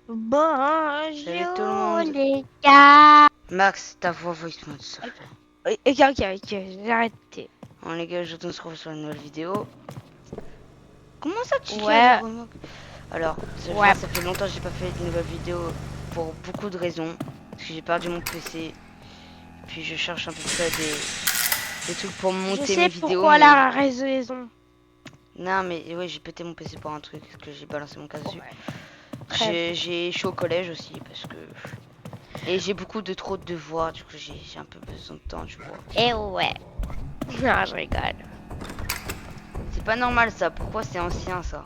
Salut tout le Bonjour monde. les gars. Max, ta voice mode, s'il te plaît. Ok, j'ai arrêté. Bon les gars, je te retrouve sur une nouvelle vidéo. Comment ça, Chica, les Ouais, remoques? Alors, ouais. ça fait longtemps que j'ai pas fait de nouvelle vidéo pour beaucoup de raisons. Parce que j'ai perdu mon PC. Puis je cherche un peu près des trucs pour Je monter mes sais vidéos, pourquoi mais... la raison. Non, mais ouais, j'ai pété mon PC pour un truc, parce que j'ai balancé mon casque dessus. Ouais, très bien. Je suis au collège aussi, parce que... Et j'ai beaucoup de trop de devoirs, du coup j'ai un peu besoin de temps, tu vois. Et ouais. Non, je rigole. C'est pas normal ça, pourquoi c'est ancien ça?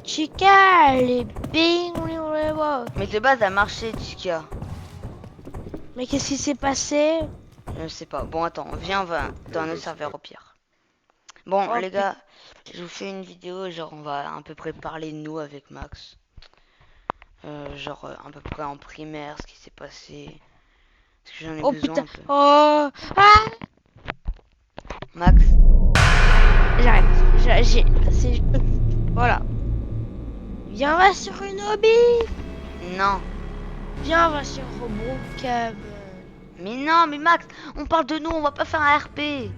Chica, les bing, on les voit. Mais de base, a marché, Chica. Mais qu'est-ce qui s'est passé? Je sais pas. Bon, attends, viens, on va dans notre serveur au pire. Bon, Oh les putain. gars, je vous fais une vidéo, genre, on va à peu près parler de nous avec Max. Genre, à peu près en primaire, ce qui s'est passé. Parce que j'en ai Oh besoin putain. un peu. Oh. Ah. Max, J'arrête. C'est... Voilà. Viens, on va sur une hobby. non. Viens, on va sur Brookhaven. Mais non, mais Max, on parle de nous, on va pas faire un RP.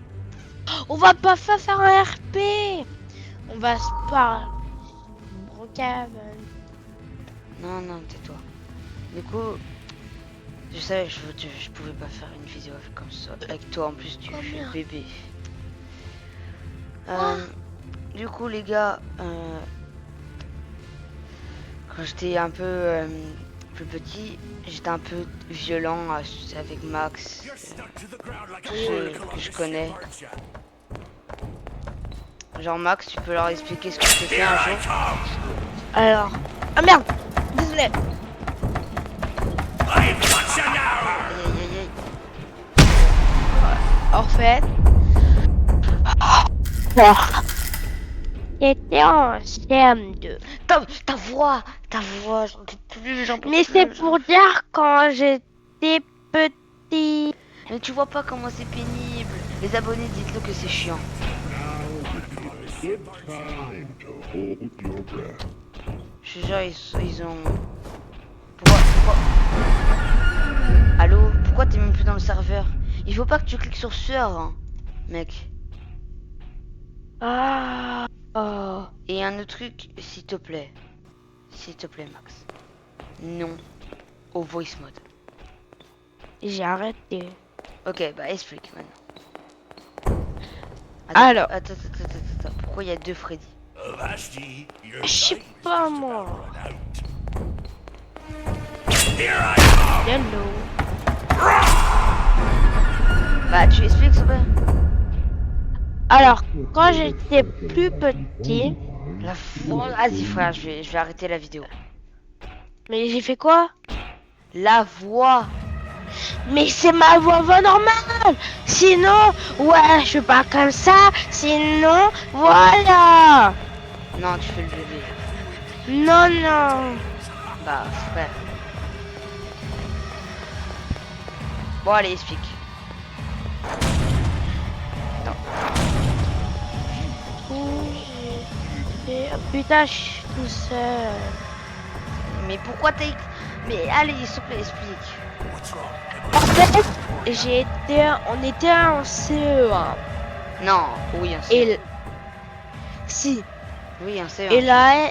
On va pas faire un RP. On va se parler. Brookhaven. Non, non, tais-toi. Du coup, je savais que je pouvais pas faire une vidéo comme ça. Avec toi, en plus, tu es Combien? bébé. Quoi? Du coup, les gars, quand j'étais un peu plus petit, j'étais un peu violent avec Max, tous ceux que je connais. Genre Max, tu peux leur expliquer ce que je t'ai fait un jour? Alors. Ah merde. Désolé. Aïe aïe aïe aïe. En fait. J'étais en CM2. Ta voix, j'en peux plus, j'en peux Mais c'est plus. pour dire quand j'étais petit. Mais tu vois pas comment c'est pénible. Les abonnés, dites-le que c'est chiant. Je te jure, ils ont... Pourquoi... Allô? Pourquoi t'es même plus dans le serveur? Il faut pas que tu cliques sur sœur, hein, mec. Ah. Oh. Et un autre truc, s'il te plaît. S'il te plaît, Max. Non au voice mode. J'ai arrêté. Ok, bah explique maintenant. Alors. Attends. Pourquoi il y a deux Freddy? Je sais pas moi. Hello. Bah tu expliques, s'il te plaît. Alors, quand j'étais plus petit. La voix... Vas-y frère, je vais arrêter la vidéo. Mais j'ai fait quoi? La voix. Mais c'est ma voix normale. Sinon, ouais, je parle comme ça. Sinon, voilà. Non, tu fais le bébé. Non. Bah frère. Bon allez, explique. Putain, je suis tout seul. Mais pourquoi t'es... Mais allez, s'il te plaît, explique. En fait, on était en CE1. Non, oui, un Et si. Oui, un C1. Et là,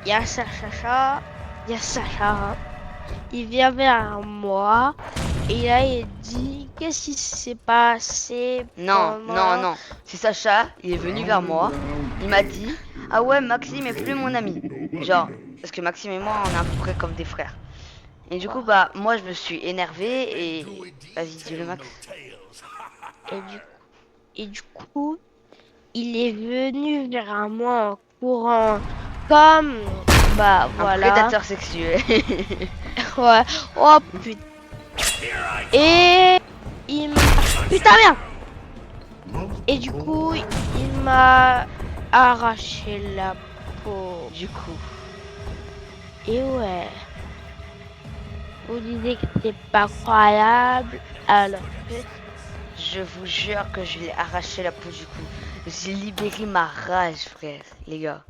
il y a Sacha. Il vient vers moi et là il dit qu'est-ce qui s'est passé Non. C'est Sacha, il est venu vers moi. Il m'a dit, ah ouais, Maxime est plus mon ami. Genre, parce que Maxime et moi, on est à peu près comme des frères. Et du coup, bah, moi, je me suis énervé et... Vas-y, dis-le, Max. Et du coup, il est venu vers moi en courant comme bah Un voilà. prédateur sexuel. Ouais. Oh putain. Et il m'a... Putain merde. Et du coup, il m'a arraché la peau. Du coup. Et ouais. Vous disiez que c'était pas croyable. Alors que... Je vous jure que je lui ai arraché la peau du cou. J'ai libéré ma rage, frère, les gars.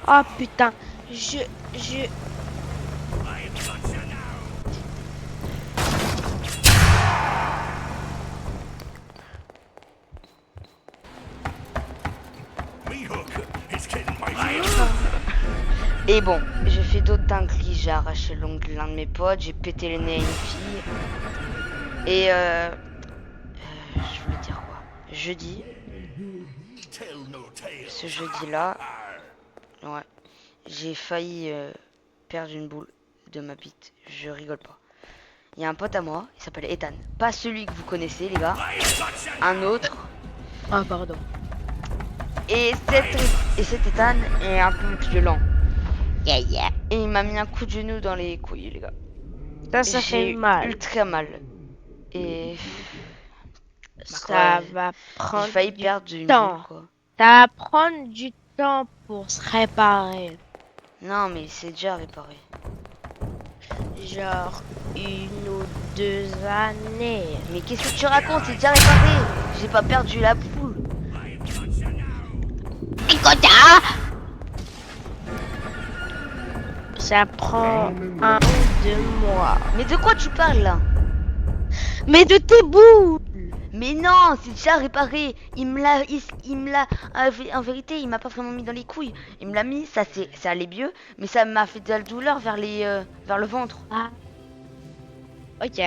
Oh putain, je... Et bon, j'ai fait d'autres dingueries. J'ai arraché l'ongle de l'un de mes potes, j'ai pété le nez à une fille. Et je voulais dire quoi? Jeudi. Ce jeudi-là, ouais, j'ai failli perdre une boule de ma bite. Je rigole pas. Il y a un pote à moi, il s'appelle Ethan. Pas celui que vous connaissez, les gars. Un autre. Ah pardon. Et cet Ethan est un peu violent. Yeah, yeah. Et il m'a mis un coup de genou dans les couilles, les gars. Ça fait J'ai mal. ultra mal. Et Ça ouais, va j'ai prendre failli du perdre une temps. boule, quoi. Ça va prendre du temps pour se réparer. Non, mais c'est déjà réparé. Genre 1 ou 2 années. Mais qu'est-ce que tu racontes? C'est déjà réparé. J'ai pas perdu la boule. Écoute, ça prend 1 ou 2 mois. Mais de quoi tu parles là? Mais de tes boules. Mais non, c'est déjà réparé. Il me l'a, en vérité, il m'a pas vraiment mis dans les couilles. Il me l'a mis, ça allait mieux, mais ça m'a fait de la douleur vers vers le ventre. Ah. Ok,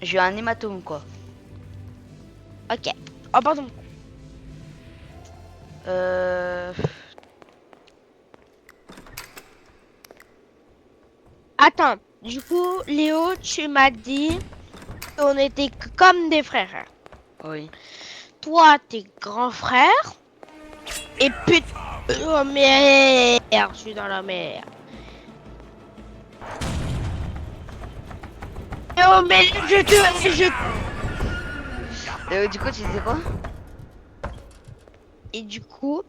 J'ai eu un hématome, quoi. ok. Oh pardon. Attends, du coup, Léo, tu m'as dit qu'on était comme des frères. Oui. Toi, t'es grand frère. Et putain. Oh merde, je suis dans la merde. Oh mais Du coup, tu disais quoi? Et du coup,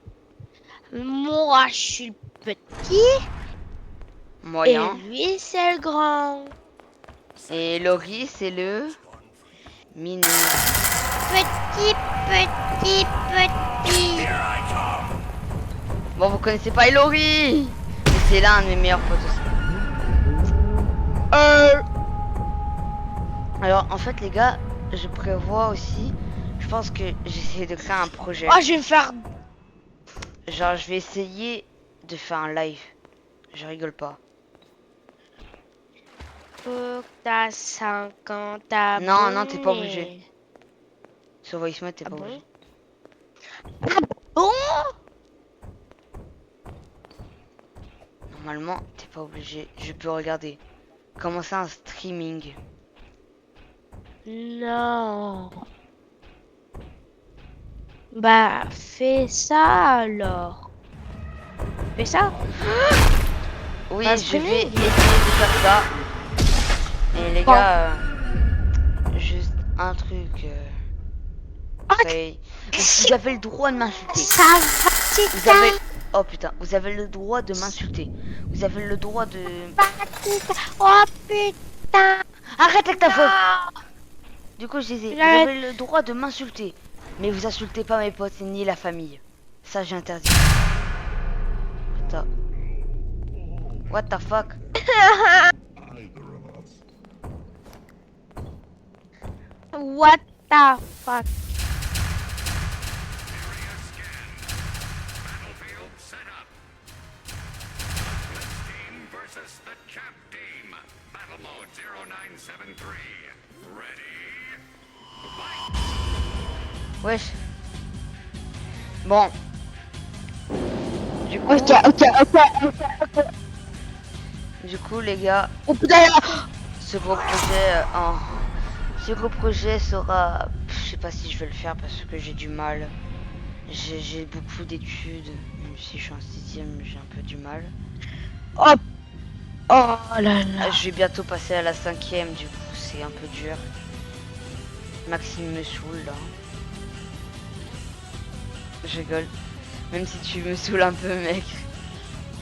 moi, je suis le petit. Moyen. Et lui, c'est le grand. Et Laurie, c'est le mini. Petit. Bon, vous connaissez pas Laurie, mais c'est l'un de mes meilleurs potes aussi. Alors, en fait, les gars, je prévois aussi. Je pense que j'essaie de créer un projet. Oh, je vais me faire. Genre, je vais essayer de faire un live. Je rigole pas. Faut que t'as 50 abonnés. Non, t'es pas obligé. Sur VoiceMod, t'es pas obligé. Ah bon? Normalement, t'es pas obligé. Je peux regarder. Commencer un streaming. Non. Bah, fais ça alors. Fais ça. Oui, Un je streaming. vais essayer de faire ça. Et les Bon. gars, juste un truc. Ah, Vous avez le droit de m'insulter. Ça va, c'est Vous avez... Oh putain, vous avez le droit de m'insulter. Vous avez le droit de... Oh putain. Arrête avec ta faute. Ah. Du coup, je disais, vous J'arrête. avez le droit de m'insulter. Mais vous insultez pas mes potes ni la famille. Ça, j'ai interdit. Putain. What the fuck? What the fuck? Wesh. Bon. Du coup, du coup, les gars, Oh putain. ce gros projet, ce gros projet sera, je sais pas si je vais le faire parce que j'ai du mal. J'ai beaucoup d'études, même si je suis en 6ème, j'ai un peu du mal. Oh. Oh là là. Je vais bientôt passer à la 5ème, du coup c'est un peu dur. Maxime me saoule là. Je rigole. Même si tu me saoules un peu, mec.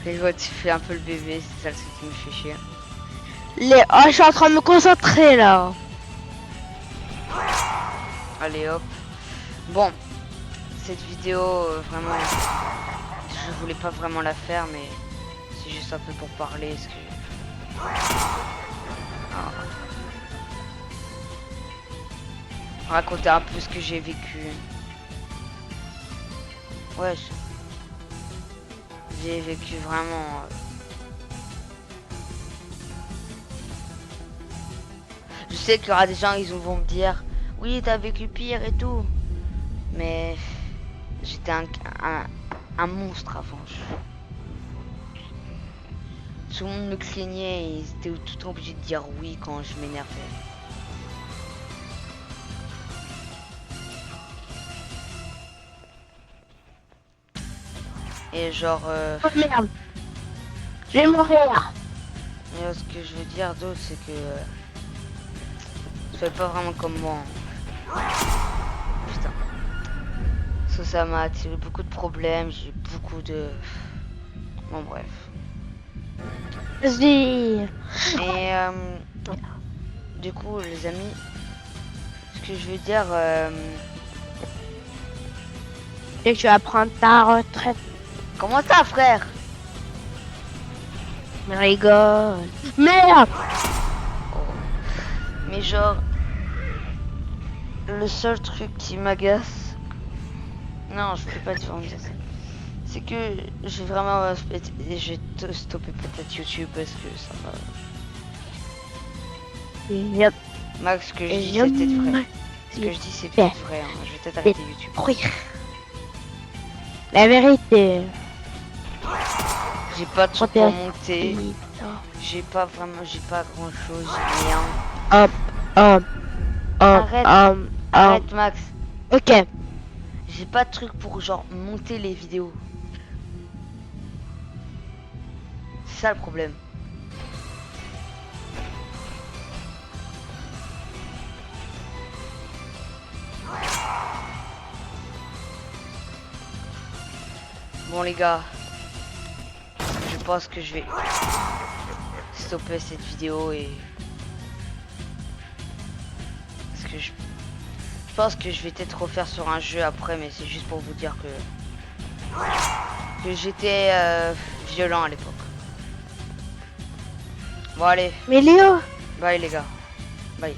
Rigole, tu fais un peu le bébé, c'est ça le truc qui me fait chier. Oh, je suis en train de me concentrer là. Allez hop. Bon, cette vidéo, vraiment, je voulais pas vraiment la faire, mais c'est juste un peu pour parler. Ce que... Ah. Raconter un peu ce que j'ai vécu. Ouais, j'ai vécu vraiment... Je sais qu'il y aura des gens, ils vont me dire, oui, t'as vécu pire et tout. Mais j'étais un monstre avant. Tout le monde me craignait et ils étaient tout le temps obligés de dire oui quand je m'énervais. Et genre... Oh merde. Je vais mourir. Mais ce que je veux dire d'autre, c'est que... soyez pas vraiment comme moi. Putain. Ça m'a attiré beaucoup de problèmes, j'ai eu beaucoup de... Bon bref. Vas-y. Et du coup les amis, ce que je veux dire... Et tu vas prendre ta retraite. Comment ça frère? Mais rigole. Merde. Oh. Mais genre... Le seul truc qui m'agace... Non, je peux pas te faire dire ça. C'est que j'ai vraiment... Je vais stopper peut-être YouTube parce que ça va... Yep. Max, ce que je dis c'est peut-être vrai. Ce que je dis c'est peut-être vrai. Hein. Je vais peut-être arrêter YouTube. Oui. La vérité. J'ai pas de truc pour monter. J'ai pas vraiment... J'ai pas grand chose. J'ai rien. Arrête. Arrête Max. Ok. J'ai pas de truc pour genre monter les vidéos. C'est ça le problème. Bon les gars, je pense que je vais stopper cette vidéo et parce que je pense que je vais peut-être refaire sur un jeu après, mais c'est juste pour vous dire que j'étais violent à l'époque. Bon allez. Mais Léo. Bye les gars. Bye.